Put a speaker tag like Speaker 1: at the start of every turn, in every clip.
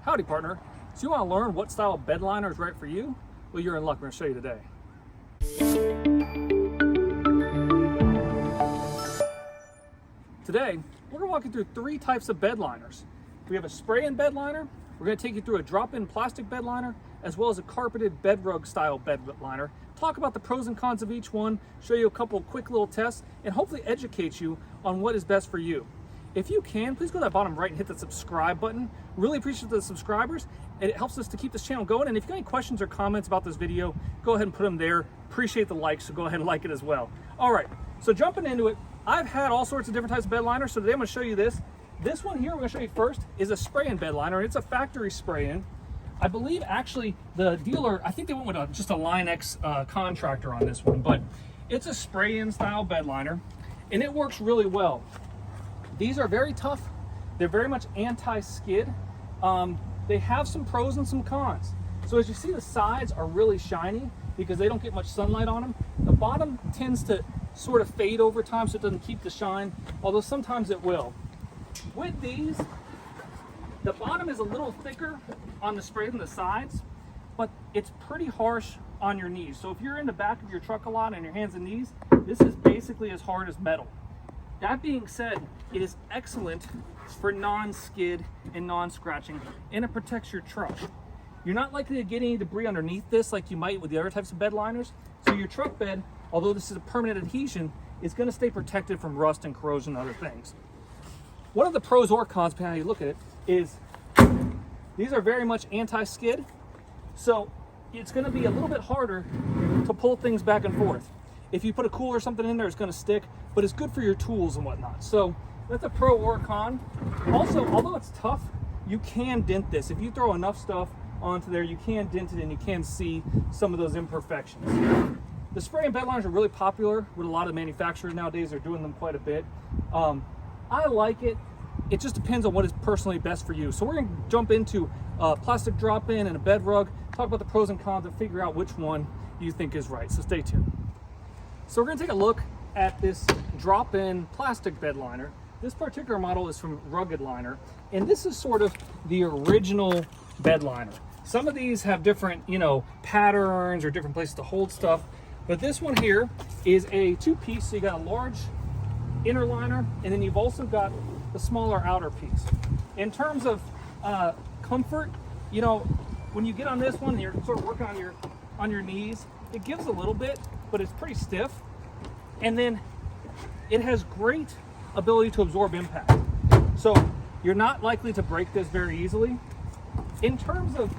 Speaker 1: Howdy, partner. So you want to learn what style of bed liner is right for you? Well, you're in luck. We're going to show you today. Today, we're going to walk you through 3 types of bed liners. We have a spray-in bed liner. We're going to take you through a drop-in plastic bed liner, as well as a carpeted bed rug style bed liner. Talk about the pros and cons of each one, show you a couple quick little tests, and hopefully educate you on what is best for you. If you can, please go to that bottom right and hit the subscribe button. Really appreciate the subscribers, and it helps us to keep this channel going. And if you've got any questions or comments about this video, go ahead and put them there. Appreciate the likes, so go ahead and like it as well. All right, so jumping into it, I've had all sorts of different types of bed liners, so today I'm gonna show you this. This one here we're gonna show you first is a spray-in bed liner, and it's a factory spray-in. I believe actually the dealer, I think they went with just a Line X contractor on this one, but it's a spray-in style bed liner, and it works really well. These are very tough. They're very much anti-skid. They have some pros and some cons. So as you see, the sides are really shiny because they don't get much sunlight on them. The bottom tends to sort of fade over time, so it doesn't keep the shine, although sometimes it will. With these, the bottom is a little thicker on the spray than the sides, but it's pretty harsh on your knees. So if you're in the back of your truck a lot on your hands and knees, this is basically as hard as metal. That being said, it is excellent for non-skid and non-scratching, and it protects your truck. You're not likely to get any debris underneath this like you might with the other types of bed liners. So your truck bed, although this is a permanent adhesion, is going to stay protected from rust and corrosion and other things. One of the pros or cons, depending on how you look at it, is these are very much anti-skid. So it's going to be a little bit harder to pull things back and forth. If you put a cooler or something in there, it's going to stick, but it's good for your tools and whatnot. So that's a pro or con. Also, although it's tough, you can dent this. If you throw enough stuff onto there, you can dent it and you can see some of those imperfections. The spray and bed liners are really popular with a lot of manufacturers nowadays. They're doing them quite a bit. I like it. It just depends on what is personally best for you. So we're going to jump into a plastic drop-in and a bed rug, talk about the pros and cons, and figure out which one you think is right. So stay tuned. So we're going to take a look at this drop-in plastic bed liner. This particular model is from Rugged Liner, and this is sort of the original bed liner. Some of these have different, patterns or different places to hold stuff, but this one here is a 2-piece, so you got a large inner liner, and then you've also got the smaller outer piece. In terms of comfort, when you get on this one and you're sort of working on your knees, it gives a little bit, but it's pretty stiff. And then it has great ability to absorb impact. So you're not likely to break this very easily. In terms of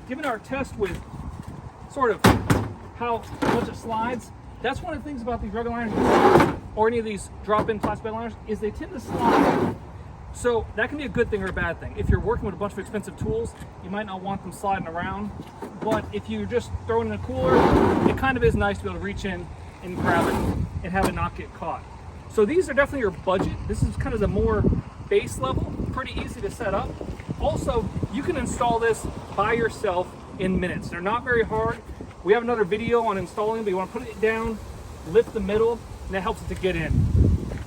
Speaker 1: giving our test with sort of how much it slides, that's one of the things about these Rugged liners or any of these drop-in plastic bed liners is they tend to slide. So that can be a good thing or a bad thing. If you're working with a bunch of expensive tools, you might not want them sliding around. But if you're just throwing in a cooler, it kind of is nice to be able to reach in and grab it and have it not get caught. So these are definitely your budget. This is kind of the more base level, pretty easy to set up. Also, you can install this by yourself in minutes. They're not very hard. We have another video on installing, but you want to put it down, lift the middle, and that helps it to get in.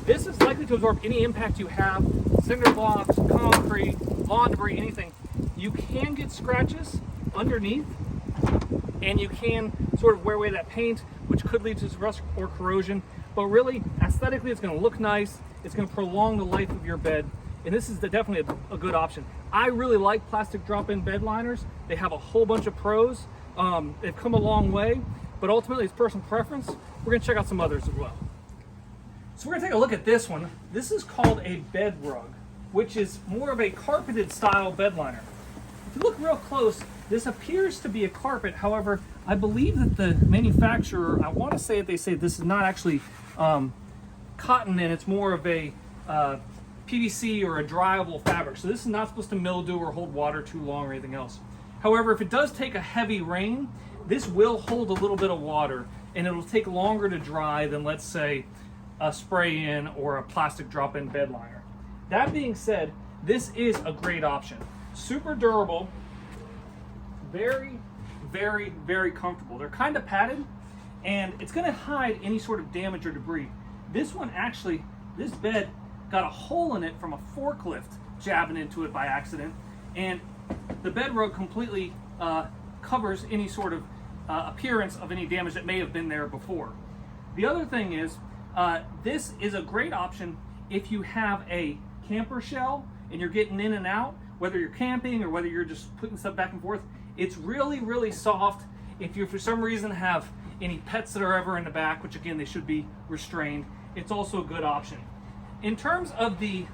Speaker 1: This is likely to absorb any impact you have, cinder blocks, concrete, lawn debris, anything. You can get scratches underneath, and you can sort of wear away that paint, which could lead to rust or corrosion. But really, aesthetically, it's going to look nice. It's going to prolong the life of your bed, and this is definitely a good option. I really like plastic drop-in bed liners. They have a whole bunch of pros. They've come a long way, but ultimately it's personal preference. We're going to check out some others as well. So we're going to take a look at this one. This is called a bed rug, which is more of a carpeted style bed liner. If you look real close, this appears to be a carpet. However, I believe that the manufacturer, I want to say that they say this is not actually cotton, and it's more of a PVC or a dryable fabric. So this is not supposed to mildew or hold water too long or anything else. However, if it does take a heavy rain, this will hold a little bit of water, and it'll take longer to dry than, let's say, a spray-in or a plastic drop-in bed liner. That being said, this is a great option. Super durable, very, very, very comfortable. They're kind of padded, and it's going to hide any sort of damage or debris. This one actually, this bed got a hole in it from a forklift jabbing into it by accident, and the bed rug completely covers any sort of appearance of any damage that may have been there before. The other thing is, this is a great option if you have a camper shell and you're getting in and out, whether you're camping or whether you're just putting stuff back and forth. It's really, really soft. If you, for some reason, have any pets that are ever in the back, which again, they should be restrained, it's also a good option. In terms of the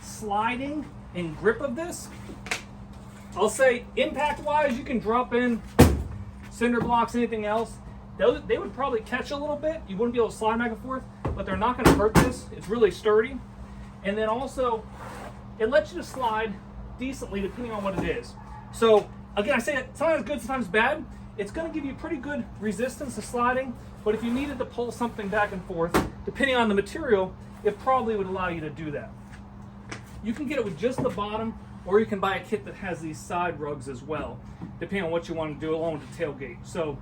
Speaker 1: sliding and grip of this, I'll say impact-wise, you can drop in cinder blocks, anything else. They would probably catch a little bit. You wouldn't be able to slide back and forth, but they're not going to hurt this. It's really sturdy. And then also, it lets you to slide decently depending on what it is. So again, I say it, sometimes good, sometimes bad. It's going to give you pretty good resistance to sliding, but if you needed to pull something back and forth, depending on the material, it probably would allow you to do that. You can get it with just the bottom, or you can buy a kit that has these side rugs as well, depending on what you want to do along with the tailgate. So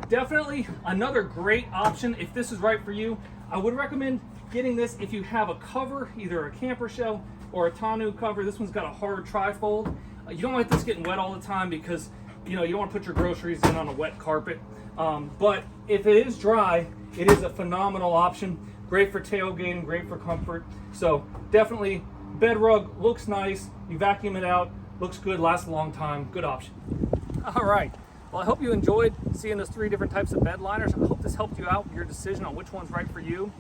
Speaker 1: definitely another great option if this is right for you. I would recommend getting this if you have a cover, either a camper shell or a tonneau cover. This one's got a hard tri-fold. You don't want this getting wet all the time because you don't want to put your groceries in on a wet carpet. But if it is dry, it is a phenomenal option. Great for tailgating, great for comfort. So definitely, bed rug looks nice. You vacuum it out, looks good, lasts a long time. Good option. All right. Well, I hope you enjoyed seeing those 3 different types of bed liners. I hope this helped you out with your decision on which one's right for you.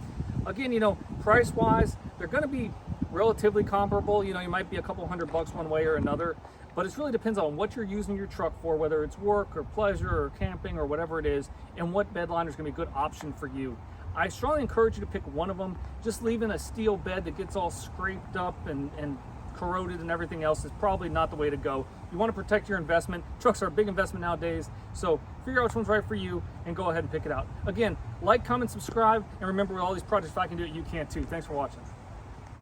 Speaker 1: Again, price-wise, they're going to be relatively comparable. You might be a couple $100 one way or another, but it really depends on what you're using your truck for, whether it's work or pleasure or camping or whatever it is, and what bed liner is going to be a good option for you. I strongly encourage you to pick one of them. Just leaving a steel bed that gets all scraped up and corroded and everything else is probably not the way to go. You want to protect your investment. Trucks are a big investment nowadays, so figure out which one's right for you and go ahead and pick it out. Again, like, comment, subscribe, and remember with all these projects, if I can do it, you can too. Thanks for watching.